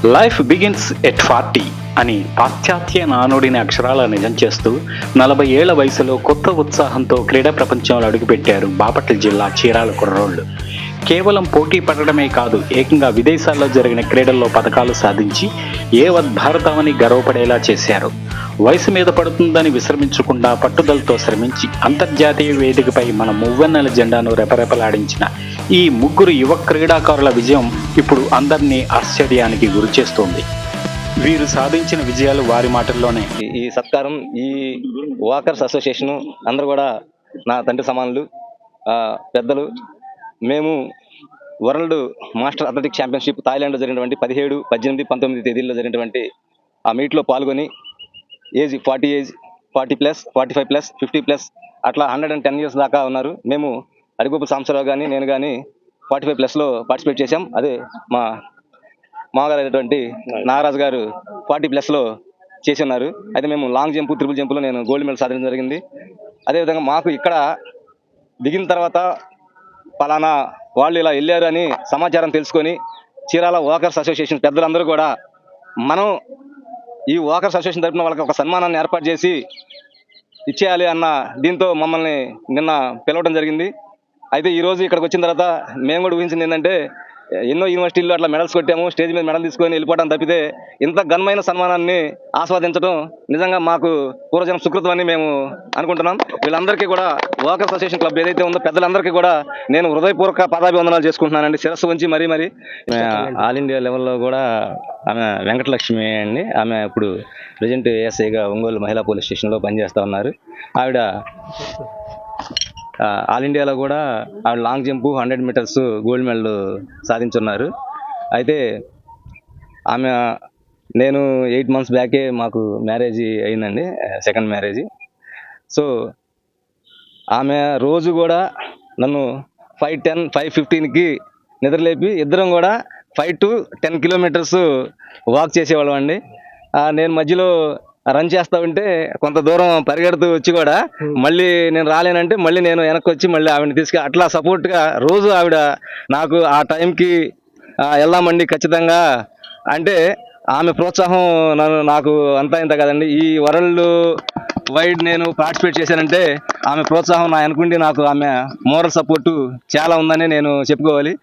Life begins at 40 అని పాశ్చాత్య నానుడిని అక్షరాల నిజం చేస్తూ 40 ఏళ్ల వయసులో కొత్త ఉత్సాహంతో క్రీడా ప్రపంచంలో అడుగుపెట్టారు బాపట్ల జిల్లా చీరాల కుర్రోళ్లు. కేవలం పోటీ పడడమే కాదు, ఏకంగా విదేశాల్లో జరిగిన క్రీడల్లో పథకాలు సాధించి యావత్ భారతావని గర్వపడేలా చేశారు. వయసు మీద పడుతుందని విశ్రమించకుండా పట్టుదలతో శ్రమించి అంతర్జాతీయ వేదికపై మన మువ్వన్నెల జెండాను రెపరెపలాడించిన ఈ ముగ్గురు యువ క్రీడాకారుల విజయం ఇప్పుడు అందరినీ ఆశ్చర్యానికి గురిచేస్తోంది. వీరు సాధించిన విజయాలు వారి మాటల్లోనే. ఈ సత్కారం ఈ వాకర్స్ అసోసియేషన్ అందరూ కూడా నా తండ్రి సమానులు, పెద్దలు. మేము వరల్డ్ మాస్టర్ అథ్లెటిక్ ఛాంపియన్షిప్ థాయిలాండ్లో జరిగినటువంటి 17, 18, 19 తేదీల్లో జరిగినటువంటి ఆ మీట్లో పాల్గొని ఏజ్ 40+, 45+, 50+, అట్లా 110 years దాకా ఉన్నారు. మేము అడిగోపు సాంబశివరావు కానీ నేను కానీ 45+లో పార్టిసిపేట్ చేశాం. అదే మా మామగారు అయినటువంటి నాగరాజు గారు 40+లో చేసి ఉన్నారు. అయితే మేము లాంగ్ జంప్, ట్రిపుల్ జంప్లో నేను గోల్డ్ మెడల్ సాధించడం జరిగింది. అదేవిధంగా మాకు ఇక్కడ దిగిన తర్వాత పలానా వాళ్ళు ఇలా వెళ్ళారు అని సమాచారం తెలుసుకొని చీరాల వాకర్స్ అసోసియేషన్ పెద్దలందరూ కూడా మనం ఈ వాకర్స్ అసోసియేషన్ తరఫున వాళ్ళకి ఒక సన్మానాన్ని ఏర్పాటు చేసి ఇచ్చేయాలి అన్న దీంతో మమ్మల్ని నిన్న పిలవడం జరిగింది. అయితే ఈరోజు ఇక్కడికి వచ్చిన తర్వాత మేము కూడా ఊహించింది ఏంటంటే, ఎన్నో యూనివర్సిటీల్లో అట్లా మెడల్స్ కొట్టాము, స్టేజ్ మీద మెడల్ తీసుకొని వెళ్ళిపోవడం తప్పితే ఇంత ఘనమైన సన్మానాన్ని ఆస్వాదించడం నిజంగా మాకు పూర్వజన్మ సుకృతం అని మేము అనుకుంటున్నాం. వీళ్ళందరికీ కూడా వాకర్స్ అసోసియేషన్ క్లబ్ ఏదైతే ఉందో పెద్దలందరికీ కూడా నేను హృదయపూర్వక పాదాభివందనాలు చేసుకుంటున్నానండి, శిరస్సు వంచి మరీ. ఆల్ ఇండియా లెవెల్లో కూడా ఆమె వెంకటలక్ష్మి అండి, ఆమె ఇప్పుడు ప్రజెంట్ ఏఎస్ఐగా ఒంగోలు మహిళా పోలీస్ స్టేషన్లో పనిచేస్తూ ఉన్నారు. ఆవిడ ఆల్ ఇండియాలో కూడా ఆవిడ long jump 100 meters gold medal సాధించున్నారు. అయితే ఆమె నేను 8 months బ్యాకే మాకు మ్యారేజ్ అయిందండి, సెకండ్ మ్యారేజ్. సో ఆమె రోజు కూడా నన్ను 5:10, 5:15కి నిద్రలేపి ఇద్దరం కూడా 5 to 10 kilometers వాక్ చేసేవాళ్ళం అండి. నేను మధ్యలో రన్ చేస్తా ఉంటే కొంత దూరం పరిగెడుతూ వచ్చి కూడా మళ్ళీ నేను రాలేనంటే మళ్ళీ నేను వెనక్కి వచ్చి మళ్ళీ ఆవిడని అట్లా సపోర్ట్గా రోజు ఆవిడ నాకు ఆ టైంకి వెళ్దామండి ఖచ్చితంగా అంటే ఆమె ప్రోత్సాహం నాకు అంతా ఇంత కదండి. ఈ వరల్డ్ వైడ్ నేను పార్టిసిపేట్ చేశానంటే ఆమె ప్రోత్సాహం నా వెనకుండి నాకు ఆమె మోరల్ సపోర్టు చాలా ఉందని నేను చెప్పుకోవాలి.